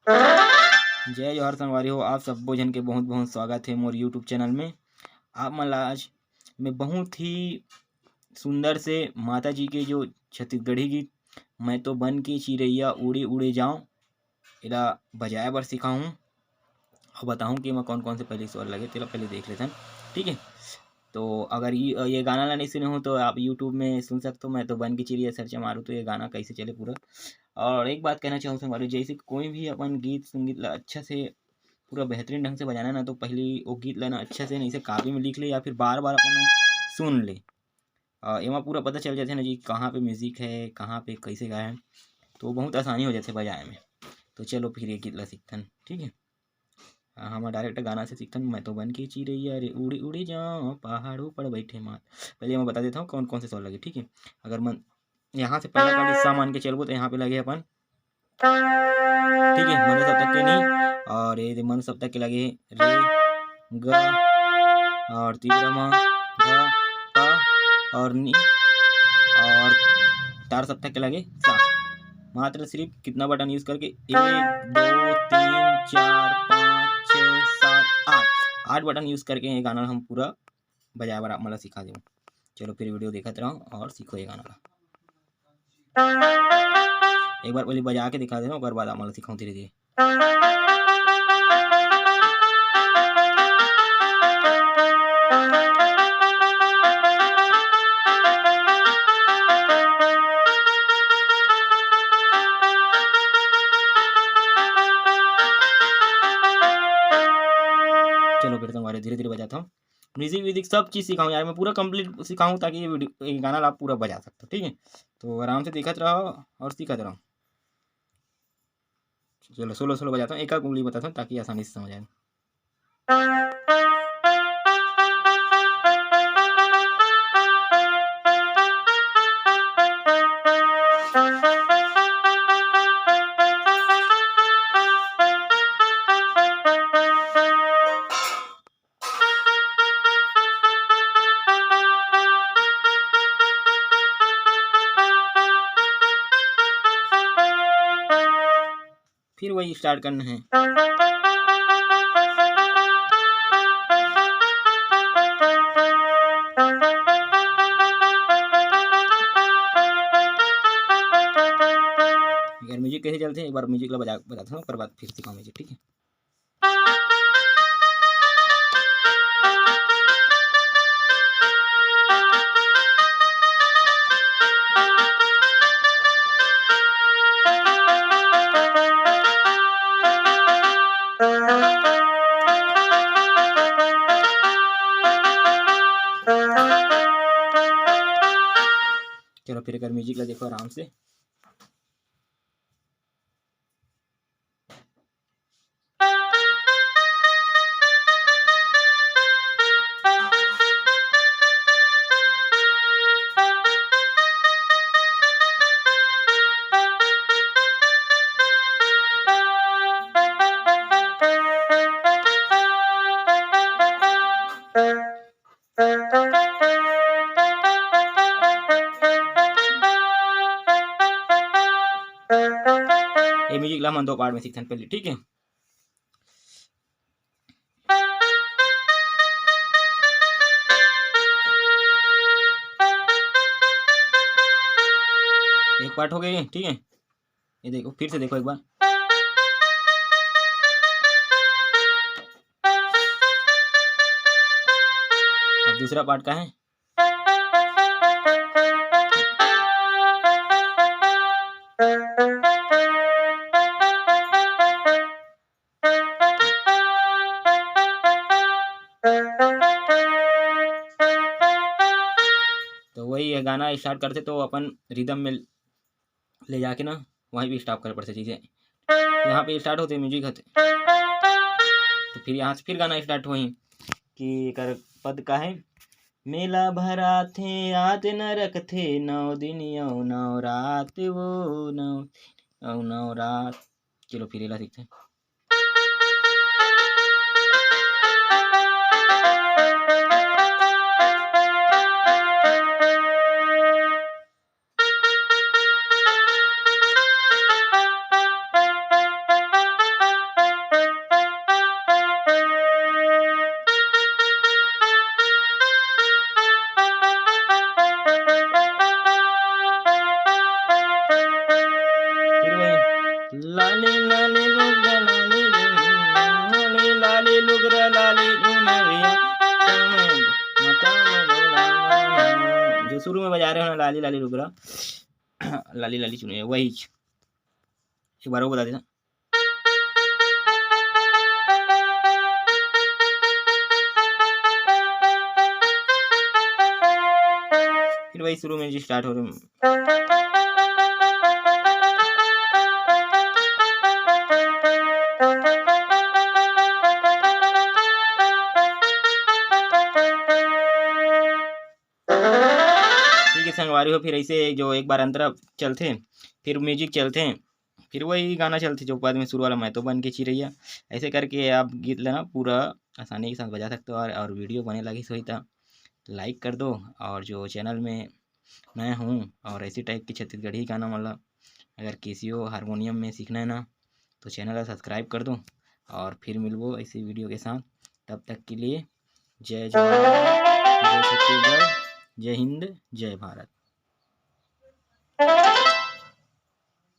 जय जोहार संगवारी हो, आप सब्बो जन के बहुत बहुत स्वागत है मोर यूट्यूब चैनल में। आप मन ला आज मैं बहुत ही सुंदर से माता जी के जो छत्तीसगढ़ी गीत मैं तो बन के चिरैया उड़े उड़े जाऊं एला बजाए बर सिखाऊं और बताऊं कि मैं कौन कौन से पहले स्वर लगे तेला पहले देख लेते हैं। ठीक है, तो अगर ये गाना ला नहीं सुने हो तो आप यूट्यूब में सुन सकते हो। मैं तो बन के चिड़िया सर्च मारूँ तो ये गाना कैसे चले पूरा। और एक बात कहना चाहूँ संगवारी, जैसे कोई भी अपन गीत संगीत ला अच्छा से पूरा बेहतरीन ढंग से बजाना ना, तो पहले वो गीत ला ना अच्छा से नहीं से कॉपी में लिख ले या फिर बार बार अपन सुन ले। एमा पूरा पता चल जाते ना जी कहाँ पे म्यूजिक है, कहाँ पे कैसे गाए हैं, तो बहुत आसानी हो जाते बजाए में। तो चलो फिर ये गीत ला सीखथन। ठीक है, हम डायरेक्ट गाना से सीखथन। मैं तो बन के चिड़ैया रे उड़ी उड़ी जाऊं पहाड़ों पर बैठे मात। पहले मैं बता देता हूँ कौन कौन से स्वर लगे। ठीक है, अगर मन यहाँ से पहला का हिस्सा मान के चलबो तो यहाँ पे लगे अपन। ठीक है, मनु सप्तक के नी, और ये मनु सप्तक के लगे रे ग, और तीसरा म ध प और नी, और तार सप्तक के लगे सा। मात्र सिर्फ कितना बटन यूज करके 1 2 3 4 5 6 7 8 बटन यूज करके ये गाना हम पूरा बजाए बर आप मला सिखा देव। चलो फिर वीडियो देखते रहो और सीखो ये गाना। एक बार पहले बजा के दिखा देना, उसके बाद आप मला सिखाऊं धीरे धीरे। चलो फिर तुम्हारे धीरे धीरे बजाता हूँ। म्यूजिक व्यूजिक सब चीज़ सिखाऊँ यार, मैं पूरा कंप्लीट सिखाऊँ ताकि ये वीडियो ये गाना आप पूरा बजा सकते हो। ठीक है, तो आराम से देखते रहो और सीखते रहो। चलो सोलो सोलो बजाता हूँ, एक एक उंगली बताता हूँ ताकि आसानी से समझ आए। फिर वही स्टार्ट करना है। अगर म्यूजिक कैसे चलते हैं एक बार म्यूजिक ला बजा बताता हूँ, पर बाद फिर सिखाऊँ म्यूजिक। ठीक है, चलो फिर अगर म्यूजिक ला देखो आराम से। ये म्यूजिक ला हम 2 पार्ट में सीखते पहले। ठीक है, एक पार्ट हो गई। ठीक है, ये देखो फिर से देखो एक बार। अब दूसरा पार्ट का है। तो वही है, गाना स्टार्ट करते तो अपन रिदम में ले जाके ना वहीं भी स्टॉप कर पड़ते चीज़ें। यहाँ पे स्टार्ट होते म्यूजिक होते, तो फिर यहाँ से फिर गाना स्टार्ट हुई कि कर पद का है। मेला भरा थे याद न रखते 9 दिन यौ 9 रात वो 9 रात। चलो फिर एला सीखते हैं। लाली लाली लुगरा लाली लुगरा लाली चुनरिया जो शुरू में बजा रहे हो ना लाली लाली लुगरा लाली लाली चुनरिया वही एक बार वो बता देना। फिर वही शुरू में जो स्टार्ट हो रहे ठीक है संगवारी हो। फिर ऐसे जो एक बार अंतरा चलते फिर म्यूजिक चलते फिर वही गाना चलते जो बाद में शुरू वाला मैं तो बन के चिरैया। ऐसे करके आप गीत लेना पूरा आसानी के साथ बजा सकते हो। और वीडियो बने लगी सही था लाइक कर दो। और जो चैनल में नया हूँ और ऐसी टाइप की छत्तीसगढ़ी गाना मतलब अगर कैसियो हारमोनियम में सीखना है ना तो चैनल को सब्सक्राइब कर दो। और फिर मिलबो ऐसी वीडियो के साथ। तब तक के लिए जय जवान जय छत्तीसगढ़ जय हिंद जय भारत।